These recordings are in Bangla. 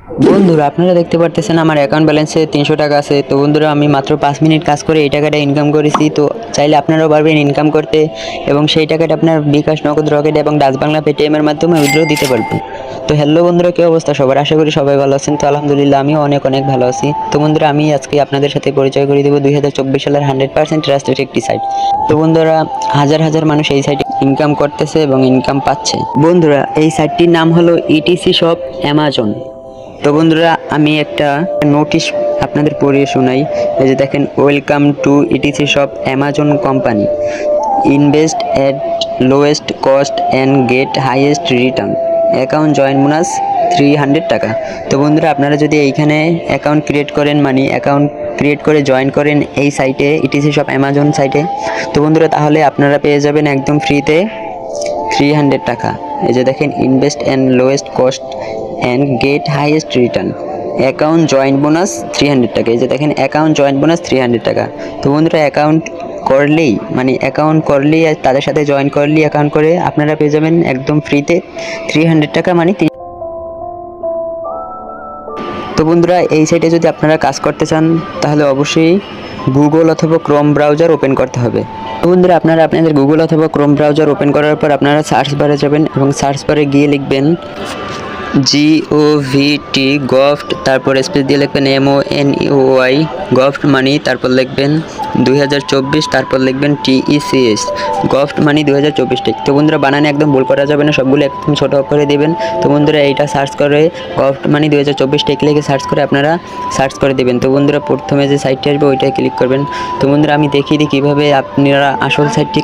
বন্ধুরা আপনারা দেখতে পারতেছেন আমার অ্যাকাউন্ট ব্যালেন্সে 300 টাকা আছে। তো বন্ধুরা আমি মাত্র 5 মিনিট কাজ করে এই টাকাটা ইনকাম করেছি। তো চাইলে আপনারাও পারবেন ইনকাম করতে এবং সেই টাকাটা আপনার বিকাশ, নগদ, রকেট এবং ডাচ বাংলা পেটিএম এর মাধ্যমে উইথড্র দিতে পারবেন। তো হ্যালো বন্ধুরা, কি অবস্থা সবার? আশা করি সবাই ভালো আছেন। তো আলহামদুলিল্লাহ আমিও অনেক অনেক ভালো আছি। তো বন্ধুরা আমি আজকে আপনাদের সাথে পরিচয় করে দেব 2024 সালের 100% ট্রাস্টেড একটি সাইট। তো বন্ধুরা হাজার হাজার মানুষ এই সাইটে ইনকাম করতেছে এবং ইনকাম পাচ্ছে। বন্ধুরা এই সাইটটির নাম হলো ইটিসি শপ অ্যামাজন। তো বন্ধুরা আমি একটা নোটিশ আপনাদের পড়িয়ে শোনাই। এই যে দেখেন, welcome to ETC shop Amazon company, invest at lowest cost and get highest return, account join bonus 300 টাকা। তো বন্ধুরা আপনারা যদি এইখানে অ্যাকাউন্ট ক্রিয়েট করেন, মানে অ্যাকাউন্ট ক্রিয়েট করে জয়েন করেন এই সাইটে, ইটিসি শপ অ্যামাজন সাইটে, তো বন্ধুরা তাহলে আপনারা পেয়ে যাবেন একদম ফ্রিতে 300 টাকা। এই যে দেখেন, invest and lowest cost and get highest return, account joint bonus 300 টাকা। এই যে দেখেন, অ্যাকাউন্ট জয়েন্ট বোনাস 300 টাকা। তো বন্ধুরা অ্যাকাউন্ট করলেই, মানে অ্যাকাউন্ট করলেই আর তাদের সাথে জয়েন করলেই অ্যাকাউন্ট করে আপনারা পেয়ে যাবেন একদম ফ্রিতে 300 টাকা, মানে। তো বন্ধুরা এই সাইটে যদি আপনারা কাজ করতে চান তাহলে অবশ্যই গুগল অথবা ক্রোম ব্রাউজার ওপেন করতে হবে। তো বন্ধুরা আপনারা আপনাদের গুগল অথবা ক্রোম ব্রাউজার ওপেন করার পর আপনারা সার্চ বারে যাবেন এবং সার্চ বারে গিয়ে লিখবেন GOVT গভট, তারপর স্পেস দিয়ে লিখবেন MONEY গভট মানি, তারপর লিখবেন 2024, তারপর লিখবেন TECS গভট মানি 2024 টেক। তো বন্ধুরা বানানে একদম ভুল করা যাবে না, সবগুলো একদম ছোটো অক্ষরে দেবেন। তো বন্ধুরা এইটা সার্চ করে গভট মানি 2024 টেক লিখে সার্চ করে আপনারা সার্চ করে দেবেন। তো বন্ধুরা প্রথমে যে সাইটটি আসবে ওইটাই ক্লিক করবেন। তো বন্ধুরা আমি দেখিয়ে দিই কীভাবে আপনারা আসল সাইটটি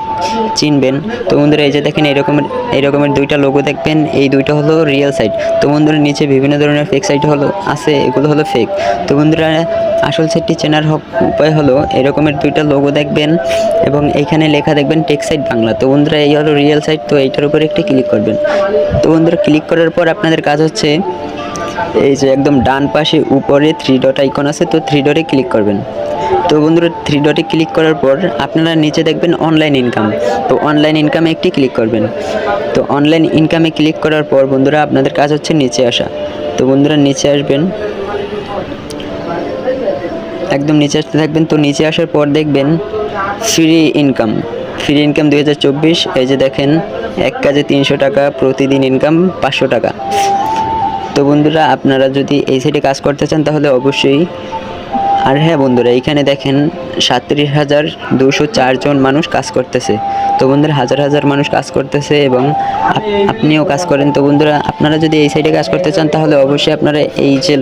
চিনবেন। তো বন্ধুরা এই যে দেখেন, এরকমের দুইটা লোগো দেখবেন, এই দুইটা হলো রিয়েল সাইট। তো বন্ধুরা নিচে বিভিন্ন ধরনের ফেক সাইট হলো আছে, এগুলো হলো ফেক। তো বন্ধুরা আসল সাইটটি চেনার উপায় হলো এরকমের দুইটা লোগো দেখবেন এবং এইখানে লেখা দেখবেন টেক সাইট বাংলা। তো বন্ধুরা এই হলো রিয়েল সাইট, তো এইটার উপরে একটি ক্লিক করবেন। তো বন্ধুরা ক্লিক করার পর আপনাদের কাজ হচ্ছে এই যে একদম ডান পাশে উপরে 3 ডট আইকন আছে, তো 3 ডটে ক্লিক করবেন। তো বন্ধুরা 3 ডটে ক্লিক করার পর আপনারা নিচে দেখবেন অনলাইন ইনকাম, তো অনলাইন ইনকামে একটি ক্লিক করবেন। তো অনলাইন ইনকামে ক্লিক করার পর বন্ধুরা আপনাদের কাজ হচ্ছে নিচে আসা। তো বন্ধুরা নিচে আসবেন, একদম নিচে আসতে থাকবেন। তো নিচে আসার পর দেখবেন ফ্রি ইনকাম, ফ্রি ইনকাম 2024। এই যে দেখেন, এক কাজে 300 টাকা, প্রতিদিন ইনকাম 500 টাকা। তো বন্ধুরা আপনারা যদি এই সাইটে কাজ করতে চান তাহলে অবশ্যই, আর হ্যাঁ বন্ধুরা এইখানে দেখেন 37,204 জন মানুষ কাজ করতেছে। তো বন্ধুরা হাজার হাজার মানুষ কাজ করতেছে এবং আপনিও কাজ করেন। তো বন্ধুরা আপনারা যদি এই সাইডে কাজ করতে চান তাহলে অবশ্যই আপনারা এই যে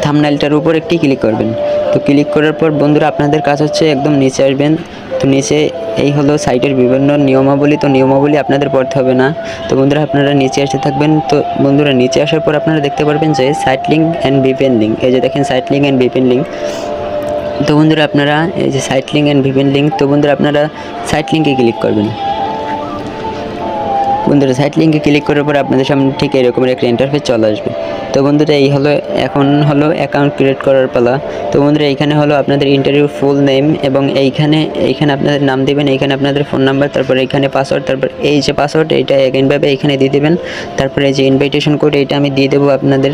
থাম্বনেইলটার উপর একটি ক্লিক করবেন। তো ক্লিক করার পর বন্ধুরা আপনাদের কাজ হচ্ছে একদম নিচে আসবেন। তো নিচে এই হলো সাইটের বিভিন্ন নিয়মাবলী, তো নিয়মাবলী আপনাদের পড়তে হবে না। তো বন্ধুরা আপনারা নিচে আসতে থাকবেন। তো বন্ধুরা নিচে আসার পর আপনারা দেখতে পারবেন যে site link and VPN link, এই যে দেখেন site link and VPN link. তো বন্ধুরা আপনারা এই যে site link and VPN link, তো বন্ধুরা আপনারা সাইট লিঙ্কে ক্লিক করবেন। বন্ধুরা সাইট লিঙ্কে ক্লিক করার পর আপনাদের সামনে ঠিক এরকমের একটা ইন্টারফেস চলে আসবে। তো বন্ধুরা এই হলো, এখন হলো অ্যাকাউন্ট ক্রিয়েট করার পালা। তো বন্ধুরা এইখানে হলো আপনাদের ইন্টারভিউ ফুল নেম এবং এইখানে আপনাদের নাম দেবেন, এইখানে আপনাদের ফোন নাম্বার, তারপর এইখানে পাসওয়ার্ড, তারপর এই যে পাসওয়ার্ড এইটা এগেইনভাবে এইখানে দিয়ে দেবেন। তারপরে এই যে ইনভাইটেশন কোড এইটা আমি দিয়ে দেবো আপনাদের।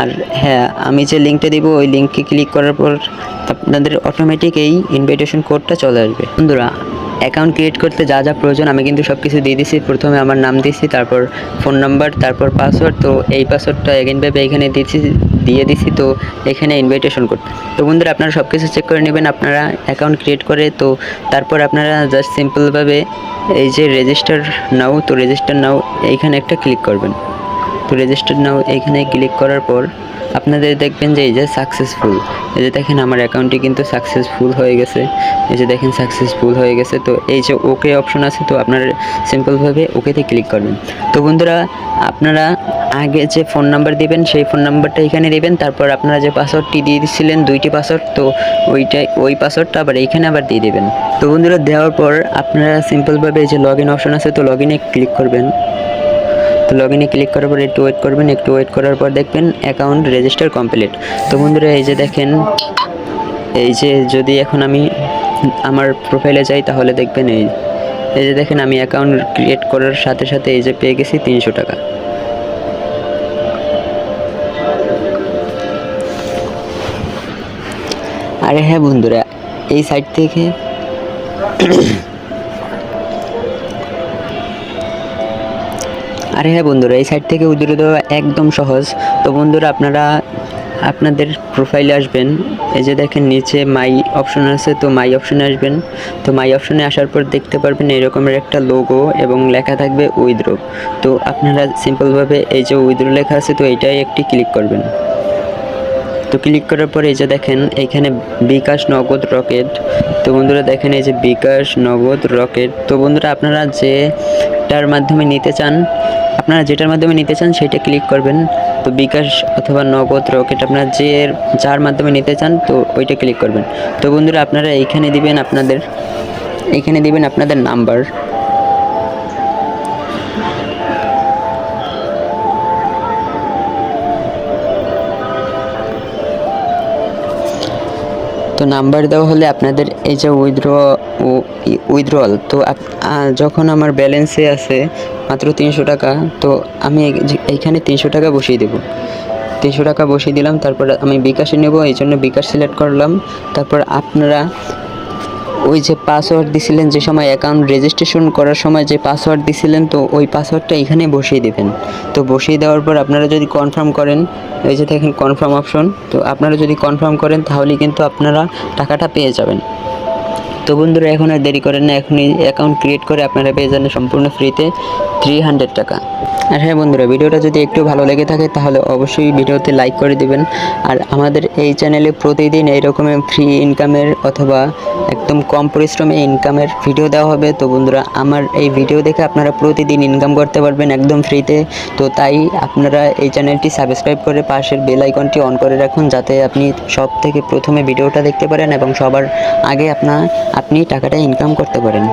আর হ্যাঁ, আমি যে লিঙ্কটা দিব ওই লিঙ্কে ক্লিক করার পর আপনাদের অটোমেটিক এই ইনভাইটেশন কোডটা চলে আসবে। বন্ধুরা অ্যাকাউন্ট ক্রিয়েট করতে যা যা প্রয়োজন আমি কিন্তু সব কিছু দিয়ে দিছি। প্রথমে আমার নাম দিছি, তারপর ফোন নাম্বার, তারপর পাসওয়ার্ড। তো এই পাসওয়ার্ডটা এগেইনভাবে এখানে দিয়ে দিছি। তো এখানে ইনভাইটেশন কোড। তো বন্ধুরা আপনারা সব কিছু চেক করে নেবেন আপনারা অ্যাকাউন্ট ক্রিয়েট করে। তো তারপর আপনারা জাস্ট সিম্পলভাবে এই যে রেজিস্টার নাও, তো রেজিস্টার নাও এইখানে একটা ক্লিক করবেন। তো রেজিস্টার নাও এইখানে ক্লিক করার পর আপনাদের দেখবেন যে এই যে সাকসেসফুল, এই যে দেখেন আমার অ্যাকাউন্টটি কিন্তু সাকসেসফুল হয়ে গেছে। এই যে দেখেন সাকসেসফুল হয়ে গেছে। তো এই যে ওকে অপশন আছে, তো আপনারা সিম্পলভাবে ওকেতে ক্লিক করবেন। তো বন্ধুরা আপনারা আগে যে ফোন নাম্বার দিবেন সেই ফোন নাম্বারটা এখানে দেবেন। তারপর আপনারা যে পাসওয়ার্ডটি দিয়ে দিয়েছিলেন 2টি পাসওয়ার্ড, তো ওই পাসওয়ার্ডটা আবার এইখানে আবার দিয়ে দেবেন। তো বন্ধুরা দেওয়ার পর আপনারা সিম্পলভাবে এই যে লগ ইন অপশন আছে, তো লগ ইনে ক্লিক করবেন। তো লগ ইনে ক্লিক করার পর একটু ওয়েট করবেন, একটু ওয়েট করার পর দেখবেন অ্যাকাউন্ট রেজিস্টার কমপ্লিট। তো বন্ধুরা এই যে দেখেন, এই যে যদি এখন আমি আমার প্রোফাইলে যাই তাহলে দেখবেন এই যে দেখেন আমি অ্যাকাউন্ট ক্রিয়েট করার সাথে সাথে এই যে পেয়ে গেছি 300 টাকা। আরে হ্যাঁ বন্ধুরা, এই সাইট থেকে এই সাইট থেকে উইথড্র দেওয়া একদম সহজ। তো বন্ধুরা আপনারা আপনাদের প্রোফাইলে আসবেন, এই যে দেখেন নিচে মাই অপশন আছে, তো মাই অপশনে আসবেন। তো মাই অপশনে আসার পর দেখতে পারবেন এরকমের একটা লোগো এবং লেখা থাকবে উইথড্র। তো আপনারা সিম্পলভাবে এই যে উইথড্র লেখা আছে, তো এইটাই একটি ক্লিক করবেন। তো ক্লিক করার পরে এই যে দেখেন এইখানে বিকাশ, নগদ, রকেট। তো বন্ধুরা দেখেন এই যে বিকাশ, নগদ, রকেট। তো বন্ধুরা আপনারা যেটার মাধ্যমে নিতে চান, সেটা ক্লিক করবেন। তো বিকাশ অথবা নগদ, রকেট আপনারা যার মাধ্যমে নিতে চান তো ওইটা ক্লিক করবেন। তো বন্ধুরা আপনারা এইখানে দিবেন আপনাদের নাম্বার। তো নাম্বার দেওয়া হলে আপনাদের এই যে উইথড্রয়াল, তো যখন আমার ব্যালেন্সে আছে মাত্র 300 টাকা, তো আমি এইখানে 300 টাকা বসিয়ে দেব। 300 টাকা বসিয়ে দিলাম, তারপর আমি বিকাশে নেব, এই জন্য বিকাশ সিলেক্ট করলাম। তারপর আপনারা ওই যে পাসওয়ার্ড দিছিলেন, যে সময় অ্যাকাউন্ট রেজিস্ট্রেশন করার সময় যে পাসওয়ার্ড দিছিলেন, তো ওই পাসওয়ার্ডটা এখানে বসিয়ে দেবেন। তো বসিয়ে দেওয়ার পর আপনারা যদি কনফার্ম করেন, এই যে দেখেন কনফার্ম অপশন, তো আপনারা যদি কনফার্ম করেন তাহলে কিন্তু আপনারা টাকাটা পেয়ে যাবেন। তো বন্ধুরা এখন আর দেরি করেন না, এখনই অ্যাকাউন্ট ক্রিয়েট করে আপনারা পেয়ে যাবেন সম্পূর্ণ ফ্রিতে 300 টাকা। আর হ্যাঁ বন্ধুরা, ভিডিওটা যদি একটু ভালো লেগে থাকে তাহলে অবশ্যই ভিডিওতে লাইক করে দিবেন। আর আমাদের এই চ্যানেলে প্রতিদিন এই রকমের ফ্রি ইনকামের অথবা একদম কম পরিশ্রমে ইনকামের ভিডিও দেওয়া হবে। তো বন্ধুরা আমার এই ভিডিও দেখে আপনারা প্রতিদিন ইনকাম করতে পারবেন একদম ফ্রিতে। তো তাই আপনারা এই চ্যানেলটি সাবস্ক্রাইব করে পাশের বেল আইকনটি অন করে রাখুন, যাতে আপনি সব থেকে প্রথমে ভিডিওটা দেখতে পারেন এবং সবার আগে আপনি টাকাটা ইনকাম করতে পারেন।